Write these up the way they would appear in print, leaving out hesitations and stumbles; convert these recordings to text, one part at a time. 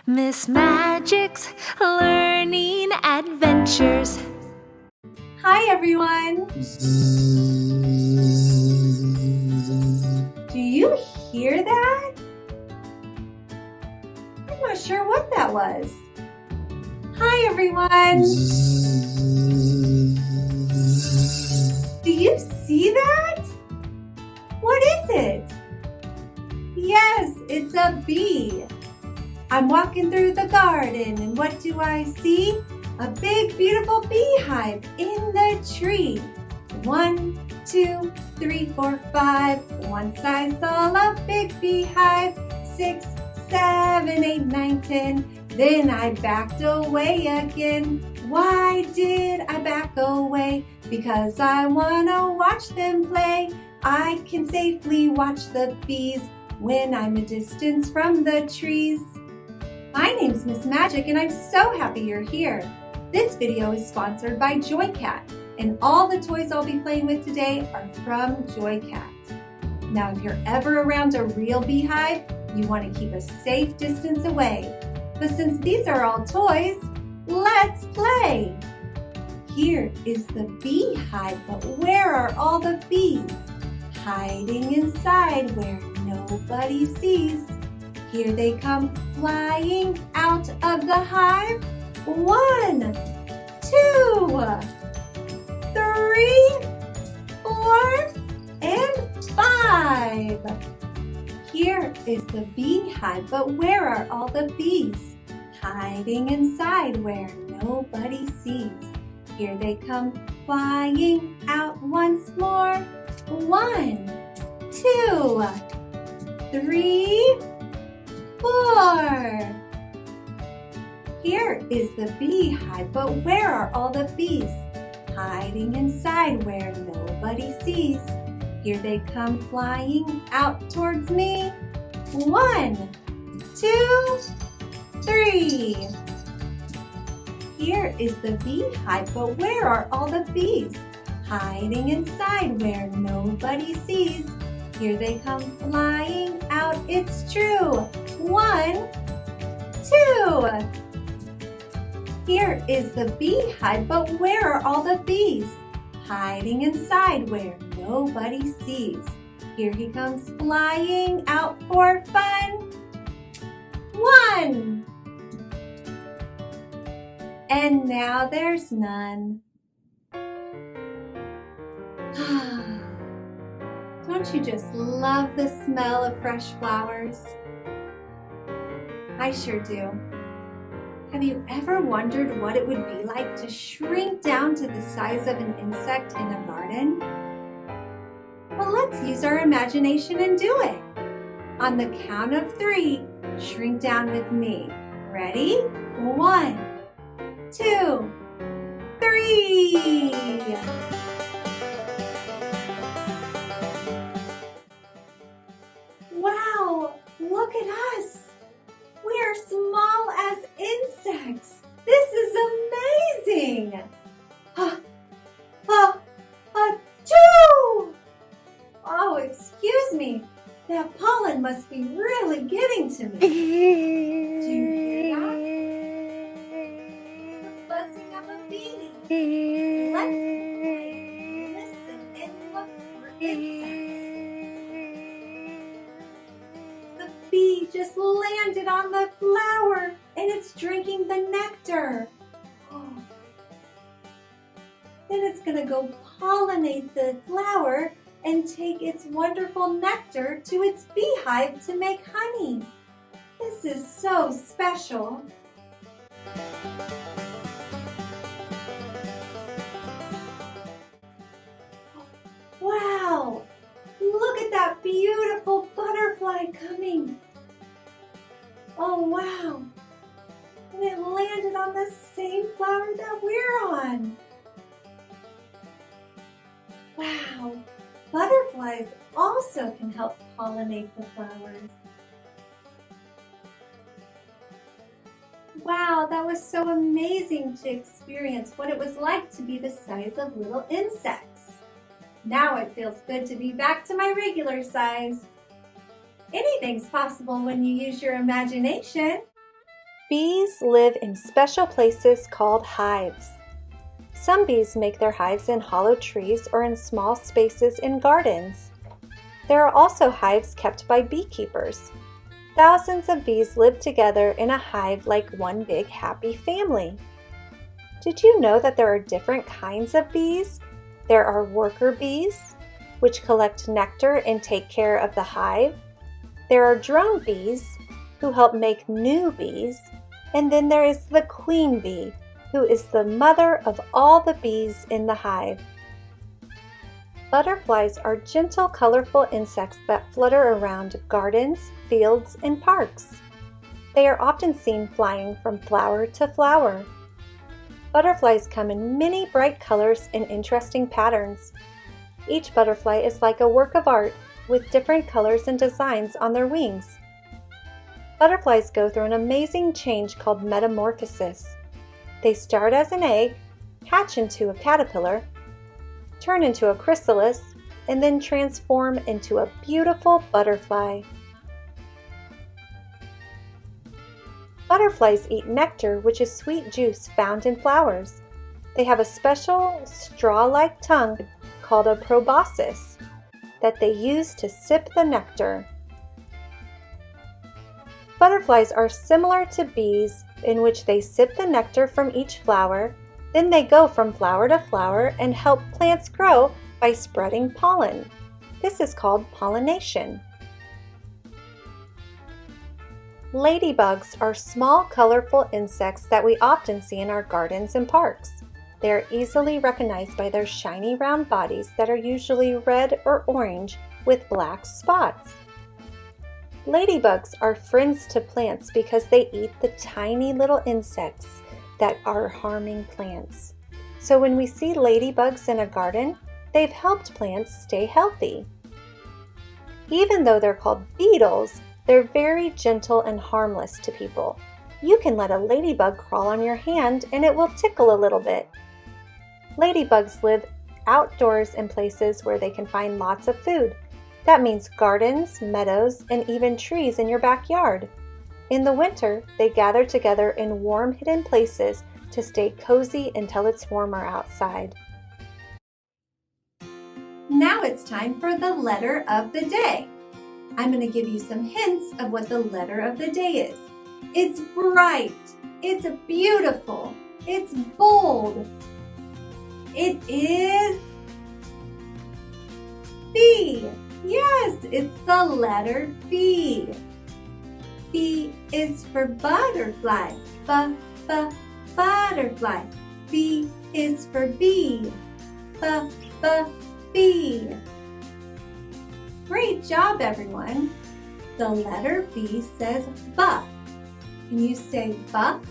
Miss Magic's Learning Adventures. Hi everyone! Do you hear that? I'm not sure what that was. Hi everyone! Do you see that? What is it? Yes, it's a bee. I'm walking through the garden and what do I see? A big beautiful beehive in the tree. 1, 2, 3, 4, 5. Once I saw a big beehive. 6, 7, 8, 9, 10. Then I backed away again. Why did I back away? Because I wanna watch them play. I can safely watch the bees when I'm a distance from the trees. My name's Miss Magic and I'm so happy you're here. This video is sponsored by JoyCat and all the toys I'll be playing with today are from JoyCat. Now if you're ever around a real beehive, you want to keep a safe distance away. But since these are all toys, let's play! Here is the beehive, but where are all the bees? Hiding inside where nobody sees. Here they come flying out of the hive. 1, 2, 3, 4, and 5. Here is the beehive, but where are all the bees? Hiding inside where nobody sees. Here they come flying out once more. 1, 2, 3, 4. Here is the beehive, but where are all the bees? Hiding inside where nobody sees. Here they come flying out towards me. 1, 2, 3. Here is the beehive, but where are all the bees? Hiding inside where nobody sees. Here they come flying out, it's true. 1, 2. Here is the beehive, but where are all the bees? Hiding inside where nobody sees. Here he comes flying out for fun. 1. And now there's none. Don't you just love the smell of fresh flowers? I sure do. Have you ever wondered what it would be like to shrink down to the size of an insect in a garden? Well, let's use our imagination and do it. On the count of 3, shrink down with me. Ready? 1, 2, 3. Wow, look at us. We are small as insects. This is amazing. Achoo! Oh, excuse me. That pollen must be really getting to me. Do you hear that? The buzzing of a bee. Let's listen and look for insects. The bee just landed on the flower and it's drinking the nectar. Oh. Then it's going to go pollinate the flower and take its wonderful nectar to its beehive to make honey. This is so special. Wow! Look at that beautiful butterfly coming. Oh, wow. And it landed on the same flower that we're on. Wow. Butterflies also can help pollinate the flowers. Wow, that was so amazing to experience what it was like to be the size of little insects. Now it feels good to be back to my regular size. Anything's possible when you use your imagination. Bees live in special places called hives. Some bees make their hives in hollow trees or in small spaces in gardens. There are also hives kept by beekeepers. Thousands of bees live together in a hive like one big happy family. Did you know that there are different kinds of bees? There are worker bees, which collect nectar and take care of the hive. There are drone bees, who help make new bees. And then there is the queen bee, who is the mother of all the bees in the hive. Butterflies are gentle, colorful insects that flutter around gardens, fields, and parks. They are often seen flying from flower to flower. Butterflies come in many bright colors and interesting patterns. Each butterfly is like a work of art with different colors and designs on their wings. Butterflies go through an amazing change called metamorphosis. They start as an egg, hatch into a caterpillar, turn into a chrysalis, and then transform into a beautiful butterfly. Butterflies eat nectar, which is sweet juice found in flowers. They have a special straw-like tongue called a proboscis that they use to sip the nectar. Butterflies are similar to bees in which they sip the nectar from each flower, then they go from flower to flower and help plants grow by spreading pollen. This is called pollination. Ladybugs are small, colorful insects that we often see in our gardens and parks. They are easily recognized by their shiny round bodies that are usually red or orange with black spots. Ladybugs are friends to plants because they eat the tiny little insects that are harming plants. So when we see ladybugs in a garden, they've helped plants stay healthy. Even though they're called beetles, they're very gentle and harmless to people. You can let a ladybug crawl on your hand and it will tickle a little bit. Ladybugs live outdoors in places where they can find lots of food. That means gardens, meadows, and even trees in your backyard. In the winter, they gather together in warm, hidden places to stay cozy until it's warmer outside. Now it's time for the letter of the day. I'm going to give you some hints of what the letter of the day is. It's bright. It's beautiful. It's bold. It is B. Yes, it's the letter B. B is for butterfly. Butterfly. B is for bee. Bee. Great job, everyone. The letter B says buck. Can you say buck?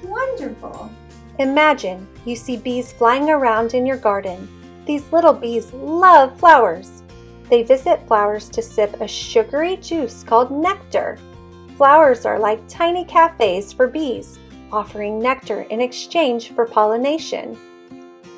Wonderful. Imagine you see bees flying around in your garden. These little bees love flowers. They visit flowers to sip a sugary juice called nectar. Flowers are like tiny cafes for bees, offering nectar in exchange for pollination.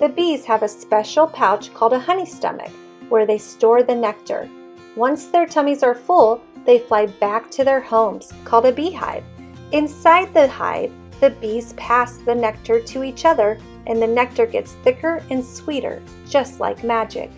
The bees have a special pouch called a honey stomach, where they store the nectar. Once their tummies are full, they fly back to their homes, called a beehive. Inside the hive, the bees pass the nectar to each other, and the nectar gets thicker and sweeter, just like magic.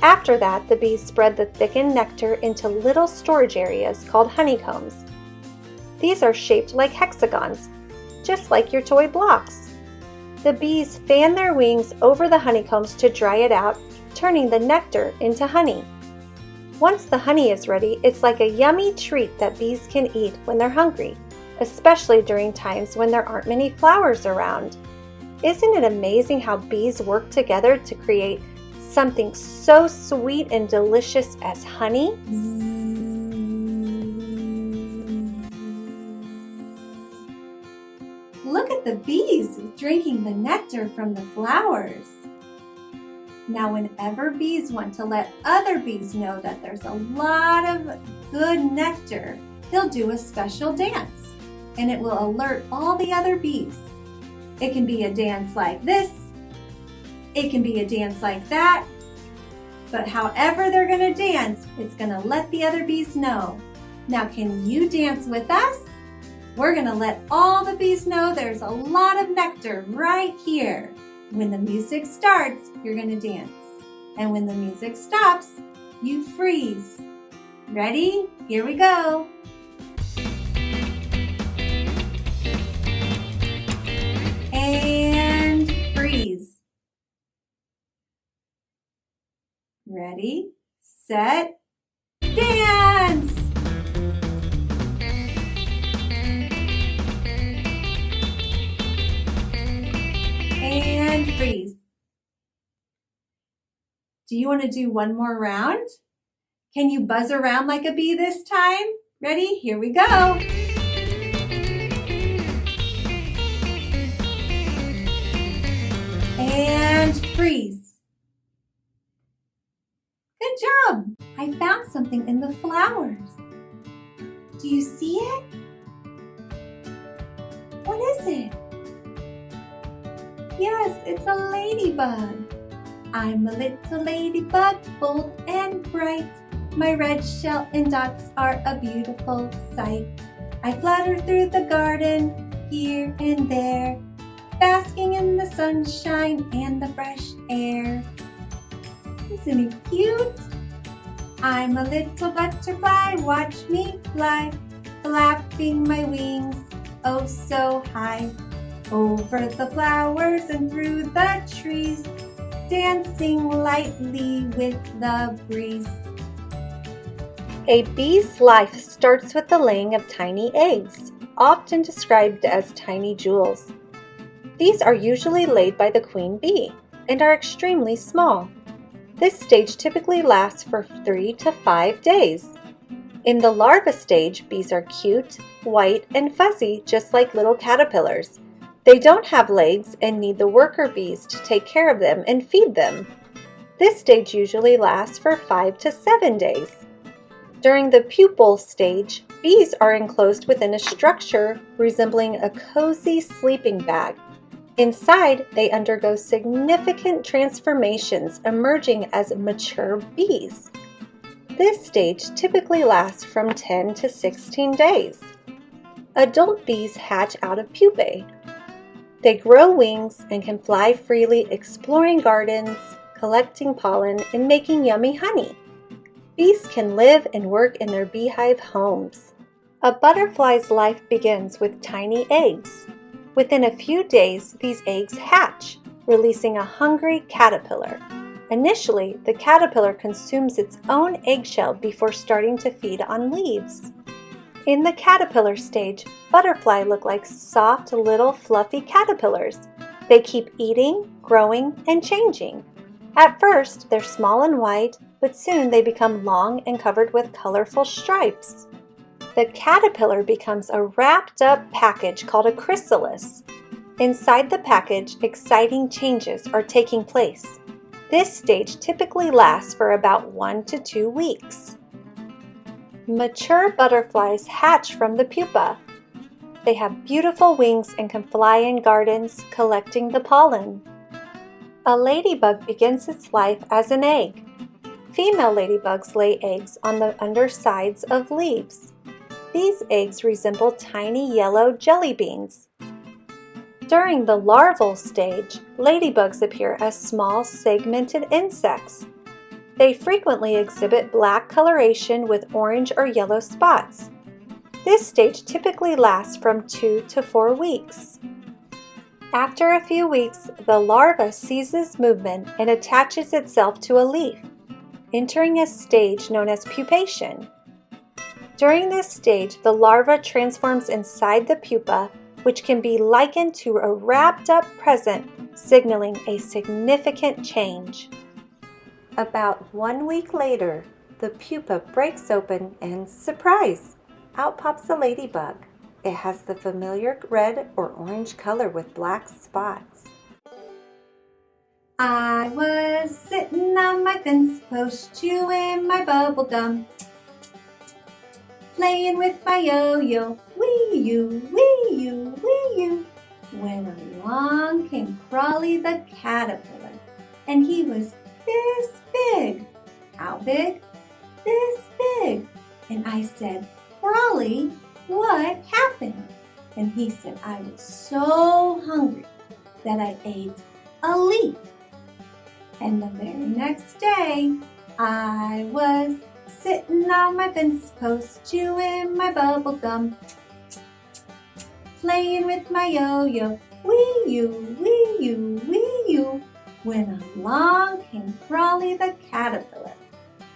After that, the bees spread the thickened nectar into little storage areas called honeycombs. These are shaped like hexagons, just like your toy blocks. The bees fan their wings over the honeycombs to dry it out, turning the nectar into honey. Once the honey is ready, it's like a yummy treat that bees can eat when they're hungry, especially during times when there aren't many flowers around. Isn't it amazing how bees work together to create something so sweet and delicious as honey? Look at the bees drinking the nectar from the flowers. Now, whenever bees want to let other bees know that there's a lot of good nectar, they'll do a special dance, and it will alert all the other bees. It can be a dance like this. It can be a dance like that. But however they're going to dance, it's going to let the other bees know. Now, can you dance with us? We're gonna let all the bees know there's a lot of nectar right here. When the music starts, you're gonna dance. And when the music stops, you freeze. Ready? Here we go. And freeze. Ready, set, dance! And freeze. Do you want to do one more round? Can you buzz around like a bee this time? Ready? Here we go. And freeze. Good job. I found something in the flowers. Do you see it? What is it? Yes, it's a ladybug. I'm a little ladybug, bold and bright. My red shell and dots are a beautiful sight. I flutter through the garden, here and there, basking in the sunshine and the fresh air. Isn't it cute? I'm a little butterfly, watch me fly, flapping my wings, oh so high. Over the flowers and through the trees, dancing lightly with the breeze. A bee's life starts with the laying of tiny eggs, often described as tiny jewels. These are usually laid by the queen bee and are extremely small. This stage typically lasts for 3 to 5 days. In the larva stage, bees are cute, white, and fuzzy, just like little caterpillars. They don't have legs and need the worker bees to take care of them and feed them. This stage usually lasts for 5 to 7 days. During the pupal stage, bees are enclosed within a structure resembling a cozy sleeping bag. Inside, they undergo significant transformations, emerging as mature bees. This stage typically lasts from 10 to 16 days. Adult bees hatch out of pupae. They grow wings and can fly freely, exploring gardens, collecting pollen, and making yummy honey. Bees can live and work in their beehive homes. A butterfly's life begins with tiny eggs. Within a few days, these eggs hatch, releasing a hungry caterpillar. Initially, the caterpillar consumes its own eggshell before starting to feed on leaves. In the caterpillar stage, butterflies look like soft, little, fluffy caterpillars. They keep eating, growing, and changing. At first, they're small and white, but soon they become long and covered with colorful stripes. The caterpillar becomes a wrapped-up package called a chrysalis. Inside the package, exciting changes are taking place. This stage typically lasts for about 1 to 2 weeks. Mature butterflies hatch from the pupa. They have beautiful wings and can fly in gardens, collecting the pollen. A ladybug begins its life as an egg. Female ladybugs lay eggs on the undersides of leaves. These eggs resemble tiny yellow jelly beans. During the larval stage, ladybugs appear as small segmented insects. They frequently exhibit black coloration with orange or yellow spots. This stage typically lasts from 2 to 4 weeks. After a few weeks, the larva ceases movement and attaches itself to a leaf, entering a stage known as pupation. During this stage, the larva transforms inside the pupa, which can be likened to a wrapped-up present, signaling a significant change. About 1 week later, the pupa breaks open and surprise! Out pops a ladybug. It has the familiar red or orange color with black spots. I was sitting on my fence post, chewing my bubble gum, playing with my yo-yo, wee-you, wee-you, wee-you, when along came Crawly the caterpillar, and he was this big. How big? This big. And I said, Crawly, what happened? And he said, I was so hungry that I ate a leaf. And the very next day, I was sitting on my fence post, chewing my bubble gum, playing with my yo-yo, wee-you, wee-you, wee-you, when along came Crawly the caterpillar,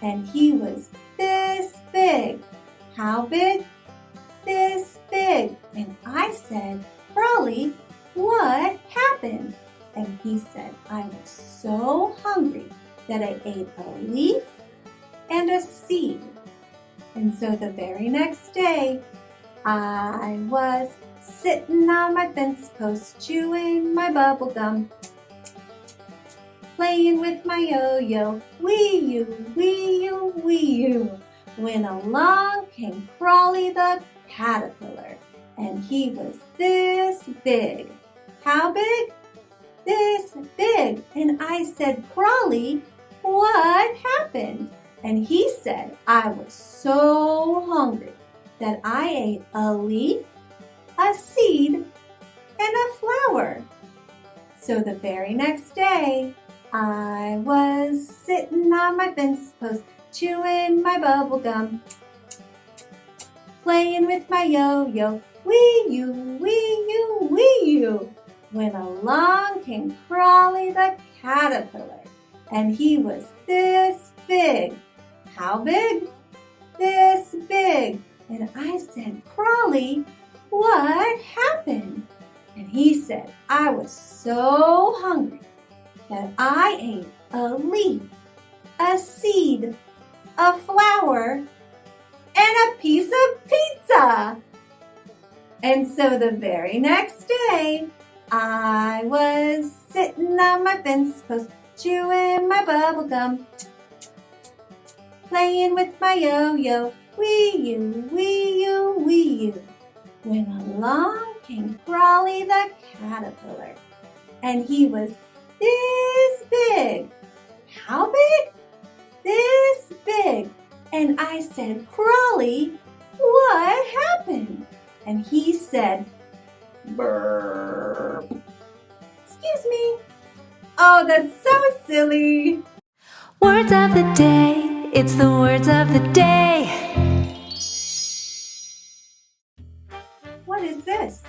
and he was this big. How big? This big. And I said, Crawly, what happened? And he said, I was so hungry that I ate a leaf and a seed. And so the very next day, I was sitting on my fence post, chewing my bubble gum, playing with my yo-yo, wee-you, wee-you, wee-you, when along came Crawly the caterpillar, and he was this big. How big? This big. And I said, Crawly, what happened? And he said, I was so hungry that I ate a leaf, a seed, and a flower. So the very next day, I was sitting on my fence post, chewing my bubble gum, playing with my yo-yo, wee-you, wee-you, wee-you, when along came Crawly the caterpillar, and he was this big. How big? This big. And I said, Crawly, what happened? And he said, I was so hungry that I ate a leaf, a seed, a flower, and a piece of pizza. And so the very next day, I was sitting on my fence post, chewing my bubble gum, playing with my yo-yo, wee-you, wee-you, wee-you, when along came Crawly the caterpillar, and he was this big. How big? This big. And I said, Crawly, what happened? And he said, burp. Excuse me. Oh, that's so silly. Words of the day. It's the words of the day. What is this?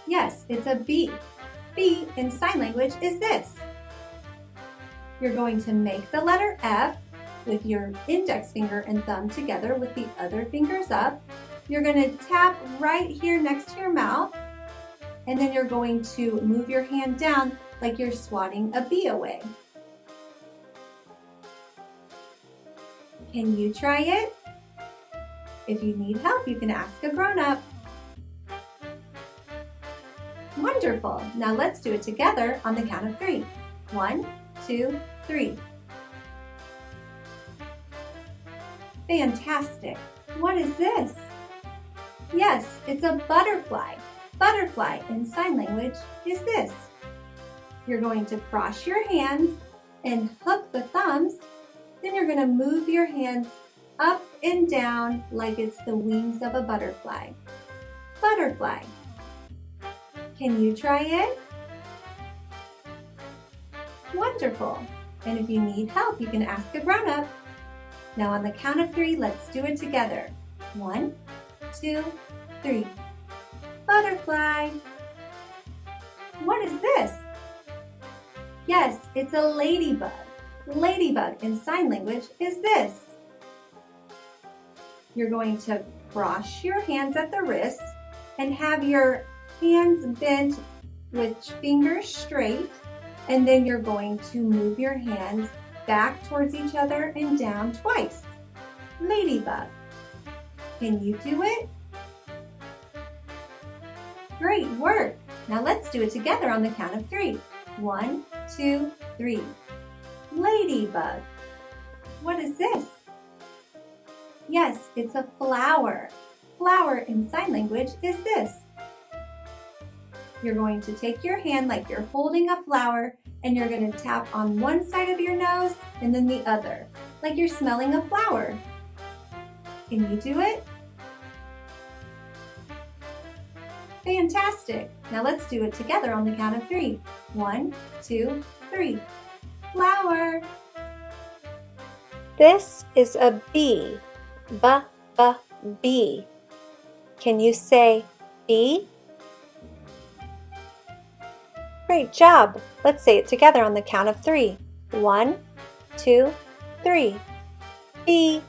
Yes, it's a B. B in sign language is this. You're going to make the letter F with your index finger and thumb together with the other fingers up. You're going to tap right here next to your mouth, and then you're going to move your hand down like you're swatting a bee away. Can you try it? If you need help, you can ask a grown-up. Wonderful. Now let's do it together on the count of 3. 1, 2, 3. Fantastic. What is this? Yes, it's a butterfly. Butterfly in sign language is this. You're going to cross your hands and hook the thumbs. Then you're going to move your hands up and down like it's the wings of a butterfly. Butterfly. Can you try it? Wonderful. And if you need help, you can ask a grown-up. Now on the count of 3, let's do it together. 1, 2, 3. Butterfly. What is this? Yes, it's a ladybug. Ladybug in sign language is this. You're going to cross your hands at the wrists and have your hands bent with fingers straight, and then you're going to move your hands back towards each other and down twice. Ladybug. Can you do it? Great work. Now let's do it together on the count of 3. 1, 2, 3. Ladybug. What is this? Yes, it's a flower. Flower in sign language is this. You're going to take your hand like you're holding a flower, and you're going to tap on one side of your nose and then the other, like you're smelling a flower. Can you do it? Fantastic. Now let's do it together on the count of 3. 1, 2, 3. Flower. This is a bee. Bee. Can you say bee? Great job. Let's say it together on the count of 3. 1, 2, 3. Bee.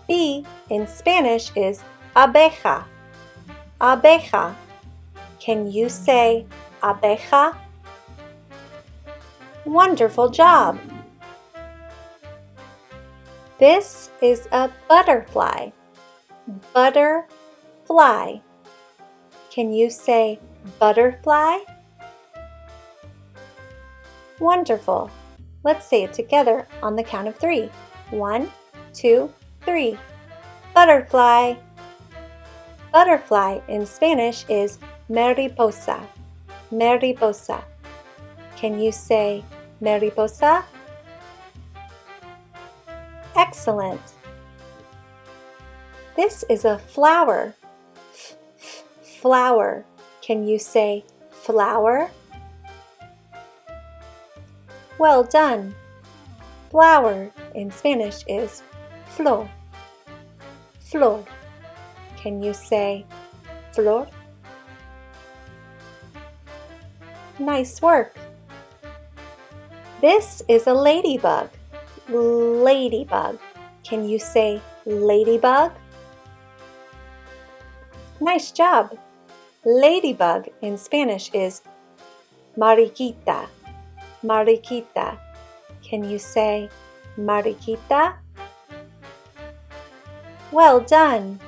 Bee in Spanish is abeja. Abeja. Can you say abeja? Wonderful job. This is a butterfly. Butterfly. Can you say butterfly? Wonderful. Let's say it together on the count of 3. 1, 2, 3. Butterfly. Butterfly in Spanish is mariposa. Mariposa. Can you say mariposa? Excellent. This is a flower. Flower. Can you say flower? Well done. Flower in Spanish is flor. Flor. Can you say flor? Nice work. This is a ladybug. Ladybug. Can you say ladybug? Nice job. Ladybug in Spanish is mariquita. Mariquita. Can you say mariquita? Well done.